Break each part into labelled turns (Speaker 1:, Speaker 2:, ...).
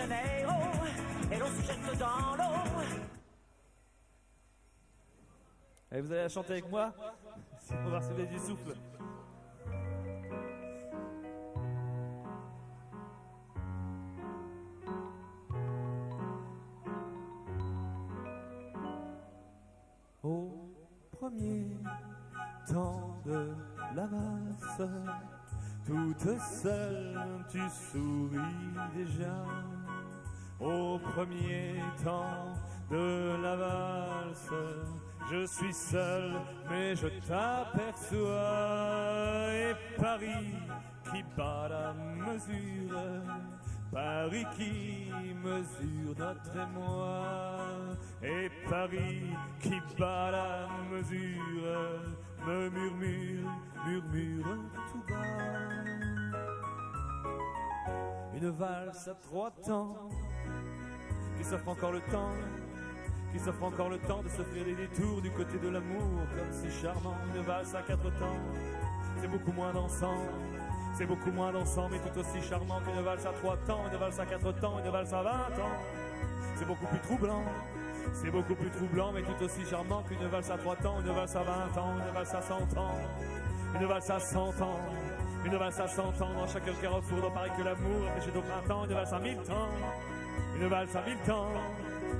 Speaker 1: Janeiro et l'on se jette dans l'eau.
Speaker 2: Et vous allez la chanter avec moi? Si on va recevoir du souffle. Au premier temps de la valse, toute seule tu souris déjà. Au premier temps de la valse, je suis seul mais je t'aperçois. Et Paris qui bat la mesure, Paris qui mesure notre émoi. Et Paris qui bat la mesure me murmure tout bas. Une valse à 3 temps qui s'offre encore le temps, qui s'offre encore le temps de s'offrir des détours du côté de l'amour, comme si charmant. Une valse à 4 temps, c'est beaucoup moins dansant, c'est beaucoup moins dansant, mais tout aussi charmant qu'une valse à 3 temps, une valse à 4 temps, une valse à 20 ans. C'est beaucoup plus troublant, c'est beaucoup plus troublant, mais tout aussi charmant qu'une valse à 3 temps, une valse à 20 ans, une valse à 100 ans, une valse à 100 ans, une valse à 100 ans, dans chaque carrefour, dans Paris que l'amour, empêché au printemps, une valse à 1000 temps, une valse à 1000 temps.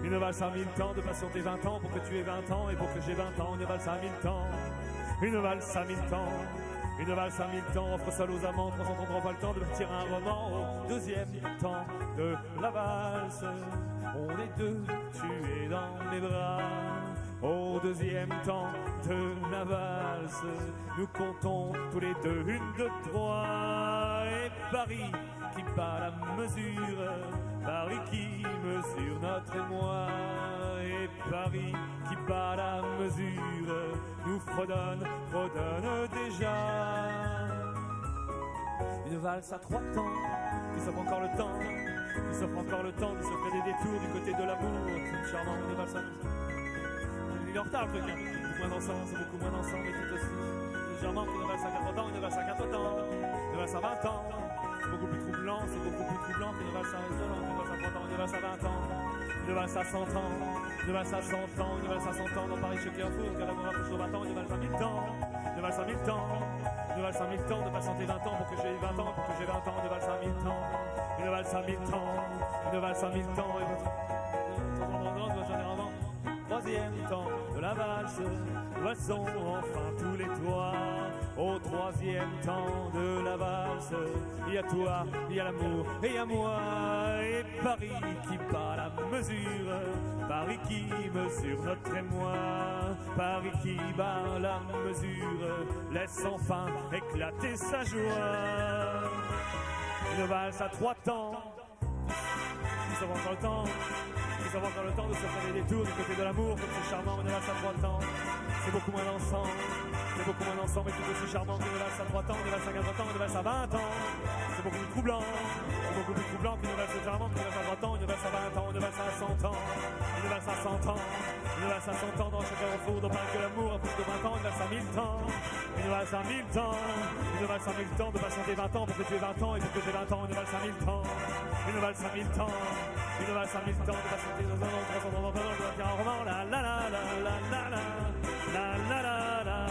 Speaker 2: Une valse à 1000 temps de patienter 20 ans pour que tu aies 20 ans et pour que j'ai 20 ans. Une valse à 1000 temps, une valse à 1000 temps, une valse à 1000 temps. Offre seul aux amants, 300 ans n'auront pas le temps de bâtir un roman. Au deuxième temps de la valse, on est deux, tu es dans mes bras. Au deuxième temps de la valse, nous comptons tous les deux 1, 2, 3. Et Paris qui bat la mesure, Paris qui mesure notre émoi. Et Paris qui bat la mesure nous fredonne déjà. Une valse à 3 temps qui s'offre encore le temps, qui s'offre encore le temps de se faire des détours du côté de l'amour. C'est charmant, une valse à 10 temps. Il est en retard le truc, hein. Beaucoup moins dansant, c'est beaucoup moins dansant, mais tout aussi légèrement qu'une valse à 4 temps, une valse à 4 temps, une valse à 20 ans. C'est beaucoup plus troublant, c'est beaucoup plus troublant qu'une valse à 1 temps, une valse à 3 ans, une valse à 20 ans, une valse à 100 ans, une valse à 100 ans, une valse à 100 ans, dans Paris chez Carrefour, car l'amour a touché aux 20 ans, une valse à 1000 temps, une valse à 1000 temps, une valse à 1000 temps, de patienter 20 ans pour que j'ai 20 ans, pour que j'ai 20 ans, une valse à 1000 temps, une valse à 1000 temps, une valse à 1000 temps, et j'en ai avant. Troisième temps de la valse, loisons enfin tous les toits. Au troisième temps de la valse, il y a toi, il y a l'amour et il y a moi. Et Paris qui bat la mesure, Paris qui mesure notre émoi. Paris qui bat la mesure, laisse enfin éclater sa joie. Une valse à 3 temps, qui s'en va encore le temps. Nous avons encore le temps de se faire des détours du côté de l'amour, comme c'est charmant, une valse à 3 temps. C'est beaucoup moins dansant, c'est beaucoup moins dansant, mais tout aussi charmant qu'une valse à 3 temps, une valse à 4 temps, une valse à 20 ans. C'est beaucoup plus troublant, c'est beaucoup plus troublant qu'une valse charmante, une valse à 3 ans, une valse à 20 ans, une valse à 100 ans, une valse à 100 ans, une valse à 100 ans, dans chaque carrefour, dans Paris que l'amour a plus de 20 ans, une valse à 1000 temps, une valse à 1000 temps, une valse à 1000 temps, de patienter 20 ans pour que tu aies 20 ans et pour que j'ai 20 ans, une valse à 1000 temps, une valse à 1000 temps. Une valse à 1000 temps, de patienter 2 ans, 300 ans, 300 ans, 300 ans, 300 ans, 300 ans, 300 ans, la la la la la la la la la la.